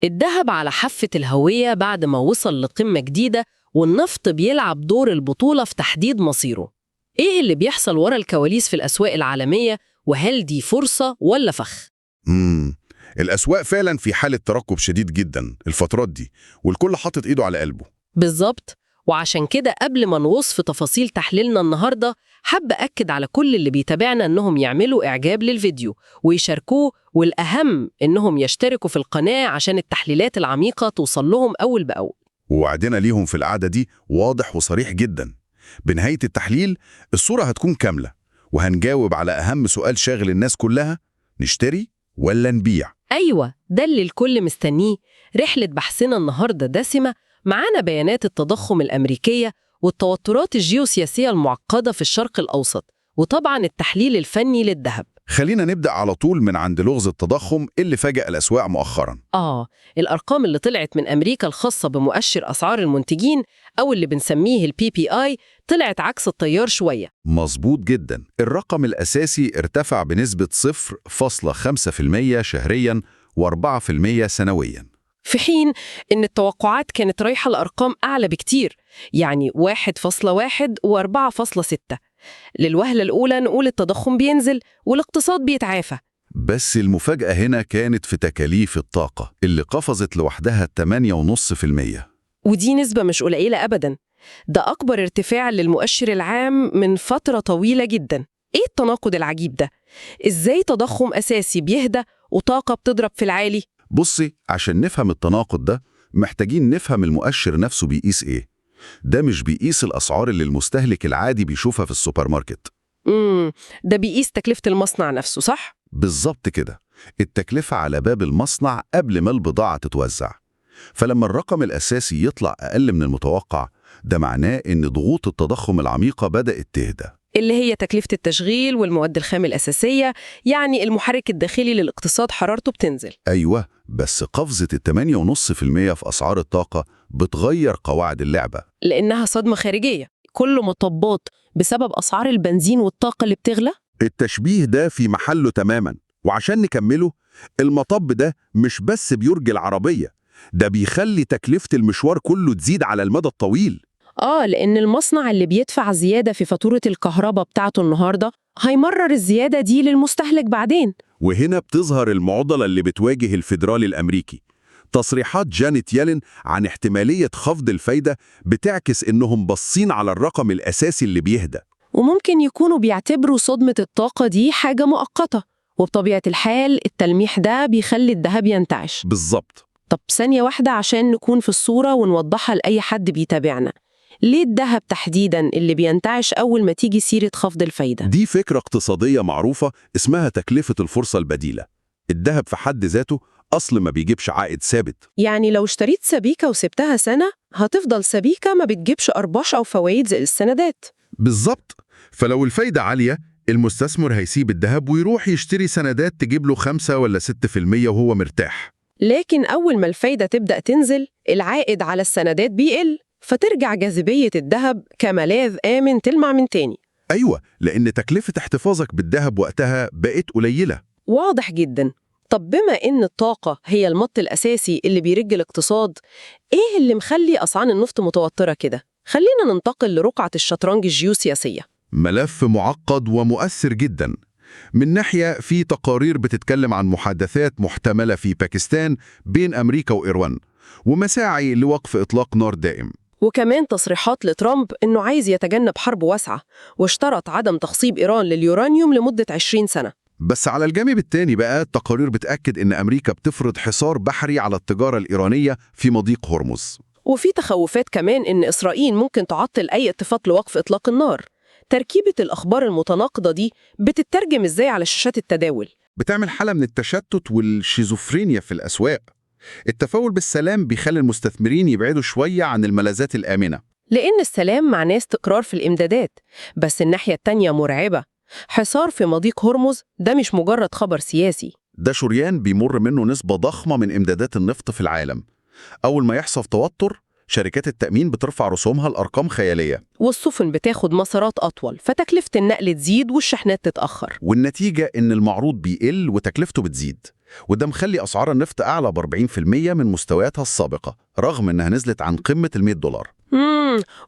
الدهب على حافة الهوية بعد ما وصل لقمة جديدة، والنفط بيلعب دور البطولة في تحديد مصيره. إيه اللي بيحصل ورا الكواليس في الأسواق العالمية؟ وهل دي فرصة ولا فخ؟ امم الأسواق فعلا في حالة ترقب شديد جدا الفترات دي، والكل حاطط إيده على قلبه. بالظبط. وعشان كده قبل ما نغوص في تفاصيل تحليلنا النهاردة، حابة أكد على كل اللي بيتابعنا إنهم يعملوا إعجاب للفيديو ويشاركوه، والأهم إنهم يشتركوا في القناة عشان التحليلات العميقة توصل لهم أول بأول. ووعدنا ليهم في القعدة دي واضح وصريح جدا. بنهاية التحليل الصورة هتكون كاملة، وهنجاوب على أهم سؤال شاغل الناس كلها: نشتري ولا نبيع؟ أيوة، ده اللي الكل مستنيه. رحلة بحثنا النهاردة دسمة، معانا بيانات التضخم الأمريكية والتوترات الجيوسياسية المعقدة في الشرق الأوسط، وطبعاً التحليل الفني للذهب. خلينا نبدأ على طول من عند لغز التضخم اللي فاجأ الأسواق مؤخرا. الأرقام اللي طلعت من أمريكا الخاصة بمؤشر أسعار المنتجين، أو اللي بنسميه PPI، طلعت عكس التيار شوية. مظبوط جدا. الرقم الأساسي ارتفع بنسبة 0.5% شهريا و4% سنويا، في حين إن التوقعات كانت رايحة لأرقام أعلى بكتير، يعني 1.1 و4.6. للوهلة الأولى نقول التضخم بينزل والاقتصاد بيتعافى. بس المفاجأة هنا كانت في تكاليف الطاقة اللي قفزت لوحدها 8.5%. ودي نسبة مش قليلة أبداً. ده أكبر ارتفاع للمؤشر العام من فترة طويلة جداً. إيه التناقض العجيب ده؟ إزاي تضخم أساسي بيهدى وطاقة بتضرب في العالي؟ بصي، عشان نفهم التناقض ده محتاجين نفهم المؤشر نفسه بيقيس إيه. ده مش بيقيس الأسعار اللي المستهلك العادي بيشوفها في السوبر ماركت. ده بيقيس تكلفة المصنع نفسه، صح؟ بالظبط كده، التكلفة على باب المصنع قبل ما البضاعة تتوزع. فلما الرقم الأساسي يطلع أقل من المتوقع، ده معناه إن ضغوط التضخم العميقة بدأت تهدى، اللي هي تكلفة التشغيل والمواد الخام الأساسية، يعني المحرك الداخلي للاقتصاد حرارته بتنزل. أيوة، بس قفزة 8.5% في أسعار الطاقة بتغير قواعد اللعبة. لأنها صدمة خارجية، كله مطبات بسبب أسعار البنزين والطاقة اللي بتغلى. التشبيه ده في محله تماما، وعشان نكمله، المطب ده مش بس بيرجي العربية، ده بيخلي تكلفة المشوار كله تزيد على المدى الطويل. لأن المصنع اللي بيدفع زيادة في فاتورة الكهرباء بتاعته النهاردة هيمرر الزيادة دي للمستهلك بعدين. وهنا بتظهر المعضلة اللي بتواجه الفيدرالي الأمريكي. تصريحات جانيت يالين عن احتمالية خفض الفايدة بتعكس إنهم باصين على الرقم الأساسي اللي بيهدى. وممكن يكونوا بيعتبروا صدمة الطاقة دي حاجة مؤقتة، وبطبيعة الحال التلميح ده بيخلي الذهب ينتعش. بالظبط. طب ثانية واحدة عشان نكون في الصورة ونوضحها لأي حد بيتابعنا. ليه الذهب تحديداً اللي بينتعش أول ما تيجي سيرة خفض الفايدة؟ دي فكرة اقتصادية معروفة اسمها تكلفة الفرصة البديلة. الذهب في حد ذاته أصل ما بيجيبش عائد ثابت. يعني لو اشتريت سبيكة وسبتها سنة هتفضل سبيكة ما بتجيبش أرباح أو فوائد زي السندات. بالظبط. فلو الفايدة عالية، المستثمر هيسيب الذهب ويروح يشتري سندات تجيب له 5 ولا 6% وهو مرتاح. لكن أول ما الفايدة تبدأ تنزل، العائد على السندات بيقل، فترجع جاذبية الذهب كملاذ آمن تلمع من تاني. أيوة، لأن تكلفة احتفاظك بالذهب وقتها بقت قليلة. واضح جدا. طب بما إن الطاقة هي المط الأساسي اللي بيرج الاقتصاد، إيه اللي مخلي أسعار النفط متوترة كده؟ خلينا ننتقل لرقعة الشطرنج الجيوسياسية. ملف معقد ومؤثر جدا. من ناحية، في تقارير بتتكلم عن محادثات محتملة في باكستان بين أمريكا وإيران، ومساعي لوقف إطلاق نار دائم. وكمان تصريحات لترامب إنه عايز يتجنب حرب واسعة، واشترط عدم تخصيب إيران لليورانيوم لمدة 20 سنة. بس على الجانب الثاني بقى، التقارير بتأكد إن أمريكا بتفرض حصار بحري على التجارة الإيرانية في مضيق هرمز. وفي تخوفات كمان إن إسرائيل ممكن تعطل أي اتفاق لوقف إطلاق النار. تركيبة الأخبار المتناقضة دي بتترجم إزاي على شاشات التداول؟ بتعمل حالة من التشتت والشيزوفرينيا في الأسواق. التفاؤل بالسلام بيخلي المستثمرين يبعدوا شوية عن الملاذات الآمنة، لأن السلام معناه استقرار في الإمدادات، بس الناحية التانية مرعبة. حصار في مضيق هرمز ده مش مجرد خبر سياسي، ده شريان بيمر منه نسبة ضخمة من إمدادات النفط في العالم. أول ما يحصل توتر، شركات التأمين بترفع رسومها لأرقام خيالية، والسفن بتاخد مسارات أطول، فتكلفة النقل تزيد والشحنات تتأخر. والنتيجة إن المعروض بيقل وتكلفته بتزيد. وده مخلي أسعار النفط أعلى ب40% من مستوياتها السابقة رغم إنها نزلت عن قمة $100.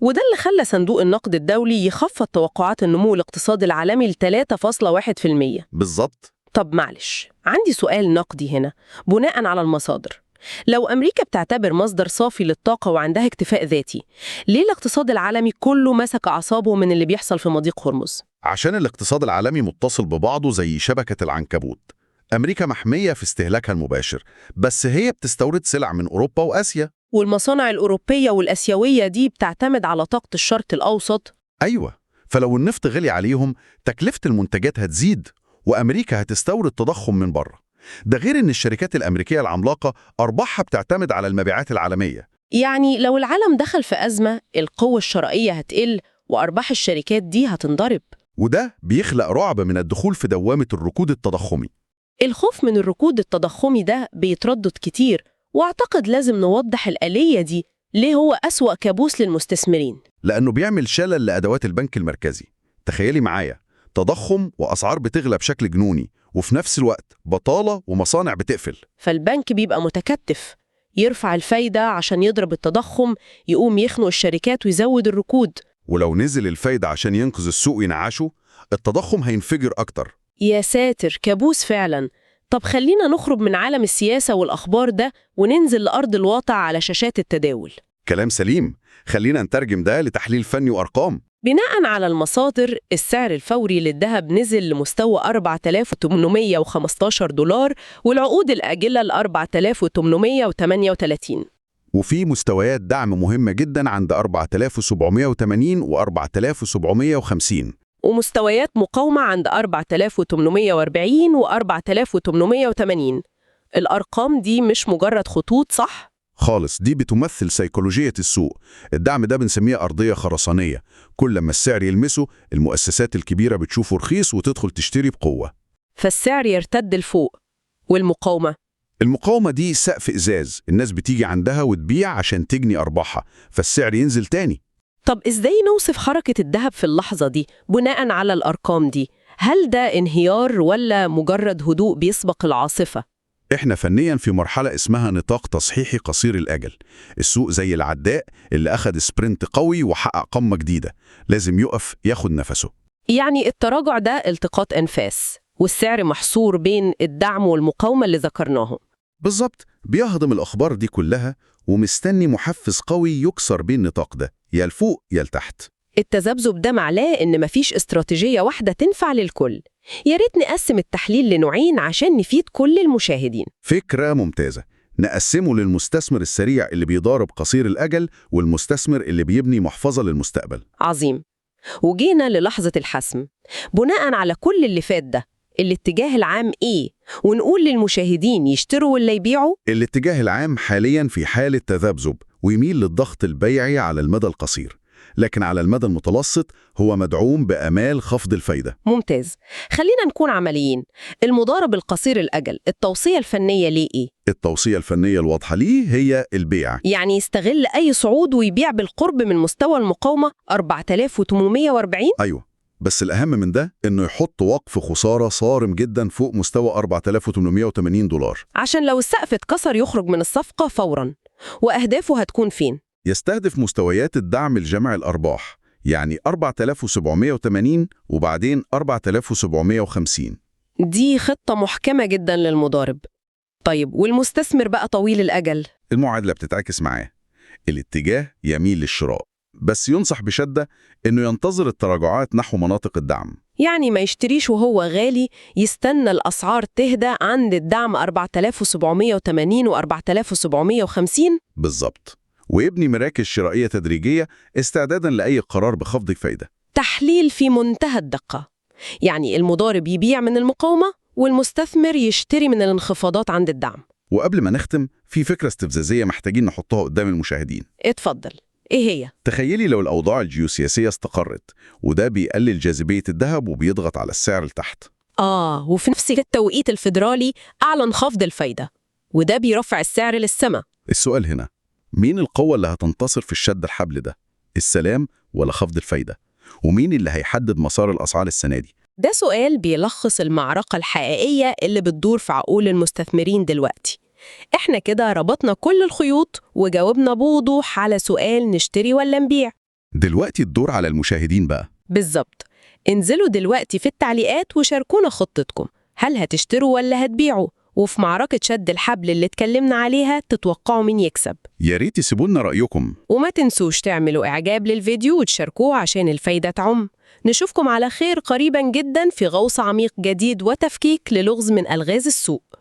وده اللي خلى صندوق النقد الدولي يخفض توقعات النمو الاقتصادي العالمي ل 3.1%. بالظبط. طب معلش، عندي سؤال نقدي هنا بناء على المصادر. لو أمريكا بتعتبر مصدر صافي للطاقة وعندها اكتفاء ذاتي، ليه الاقتصاد العالمي كله مسك أعصابه من اللي بيحصل في مضيق هرمز؟ عشان الاقتصاد العالمي متصل ببعضه زي شبكة العنكبوت. أمريكا محمية في استهلاكها المباشر، بس هي بتستورد سلع من أوروبا وآسيا. والمصانع الأوروبية والأسيوية دي بتعتمد على طاقة الشرق الأوسط. أيوة، فلو النفط غلي عليهم تكلفة المنتجات هتزيد، وأمريكا هتستورد تضخم من بره. ده غير إن الشركات الأمريكية العملاقة أرباحها بتعتمد على المبيعات العالمية. يعني لو العالم دخل في أزمة، القوة الشرائية هتقل وأرباح الشركات دي هتنضرب. وده بيخلق رعب من الدخول في دوامة الركود التضخمي. الخوف من الركود التضخمي ده بيتردد كتير، وأعتقد لازم نوضح الآلية دي ليه هو أسوأ كابوس للمستثمرين. لأنه بيعمل شلل لأدوات البنك المركزي. تخيلي معايا، تضخم وأسعار بتغلى بشكل جنوني، وفي نفس الوقت بطالة ومصانع بتقفل. فالبنك بيبقى متكتف، يرفع الفايدة عشان يضرب التضخم، يقوم يخنق الشركات ويزود الركود. ولو نزل الفايدة عشان ينقذ السوق وينعشه، التضخم هينفجر أكتر. يا ساتر، كابوس فعلا. طب خلينا نخرج من عالم السياسة والأخبار ده وننزل لأرض الواقع على شاشات التداول. كلام سليم. خلينا نترجم ده لتحليل فني وأرقام. بناء على المصادر، السعر الفوري للذهب نزل لمستوى $4,815، والعقود الآجلة ل 4,838. وفي مستويات دعم مهمة جدا عند 4,780 و 4,750. ومستويات مقاومة عند 4,840 و 4,880. الأرقام دي مش مجرد خطوط، صح؟ خالص، دي بتمثل سيكولوجية السوق. الدعم ده بنسميه أرضية خرسانية. كل ما السعر يلمسه، المؤسسات الكبيرة بتشوفه رخيص وتدخل تشتري بقوة. فالسعر يرتد لفوق. المقاومة دي سقف إزاز، الناس بتيجي عندها وتبيع عشان تجني أرباحها، فالسعر ينزل تاني. طب إزاي نوصف حركة الذهب في اللحظة دي بناء على الأرقام دي؟ هل ده انهيار ولا مجرد هدوء بيسبق العاصفة؟ إحنا فنياً في مرحلة اسمها نطاق تصحيحي قصير الأجل. السوق زي العداء اللي أخد سبرنت قوي وحقق قمة جديدة، لازم يقف ياخد نفسه. يعني التراجع ده التقاط أنفاس، والسعر محصور بين الدعم والمقاومة اللي ذكرناهم. بالظبط، بيهضم الأخبار دي كلها ومستني محفز قوي يكسر بين النطاق ده، يا لفوق يا لتحت. التذبذب ده معناه إن مفيش استراتيجية واحدة تنفع للكل. يا ريت نقسم التحليل لنوعين عشان نفيد كل المشاهدين. فكرة ممتازة. نقسمه للمستثمر السريع اللي بيضارب قصير الأجل، والمستثمر اللي بيبني محفظة للمستقبل. عظيم. وجينا للحظة الحسم. بناء على كل اللي فات ده، الاتجاه العام إيه؟ ونقول للمشاهدين يشتروا ولا يبيعوا؟ الاتجاه العام حالياً في حالة تذبذب، ويميل للضغط البيعي على المدى القصير، لكن على المدى المتوسط هو مدعوم بآمال خفض الفايدة. ممتاز. خلينا نكون عمليين. المضارب القصير الأجل، التوصية الفنية ليه إيه؟ التوصية الفنية الواضحة ليه هي البيع. يعني يستغل أي صعود ويبيع بالقرب من مستوى المقاومة 4,840؟ أيوة، بس الأهم من ده إنه يحط وقف خسارة صارم جدا فوق مستوى $4,880، عشان لو السقف اتكسر يخرج من الصفقة فوراً. وأهدافه هتكون فين؟ يستهدف مستويات الدعم الجمع الأرباح، يعني 4,780 وبعدين 4,750. دي خطة محكمة جدا للمضارب. طيب والمستثمر بقى طويل الأجل؟ المعادلة بتتعكس معاه. الاتجاه يميل للشراء، بس ينصح بشدة إنه ينتظر التراجعات نحو مناطق الدعم. يعني ما يشتريش وهو غالي، يستنى الأسعار تهدى عند الدعم 4,780 و 4,750. بالظبط، ويبني مراكز شرائية تدريجية استعداداً لأي قرار بخفض فايدة. تحليل في منتهى الدقة. يعني المضارب يبيع من المقاومة والمستثمر يشتري من الانخفاضات عند الدعم. وقبل ما نختم، في فكرة استفزازية محتاجين نحطها قدام المشاهدين. اتفضل. إيه هي؟ تخيلي لو الأوضاع الجيوسياسية استقرت، وده بيقلل جاذبية الذهب وبيضغط على السعر لتحت. وفي نفس التوقيت الفيدرالي أعلن خفض الفايدة، وده بيرفع السعر للسماء. السؤال هنا، مين القوة اللي هتنتصر في الشد الحبل ده؟ السلام ولا خفض الفايدة؟ ومين اللي هيحدد مسار الأسعار السنة دي؟ ده سؤال بيلخص المعركة الحقيقية اللي بتدور في عقول المستثمرين دلوقتي. إحنا كده ربطنا كل الخيوط وجاوبنا بوضوح على سؤال نشتري ولا نبيع. دلوقتي الدور على المشاهدين بقى. بالظبط. انزلوا دلوقتي في التعليقات وشاركونا خطتكم، هل هتشتروا ولا هتبيعوا؟ وفي معركة شد الحبل اللي اتكلمنا عليها تتوقعوا مين يكسب؟ يا ريت تسيبوا لنا رأيكم. وما تنسوش تعملوا إعجاب للفيديو وتشاركوه عشان الفايدة تعم. نشوفكم على خير قريبا جدا في غوص عميق جديد وتفكيك للغز من ألغاز السوق.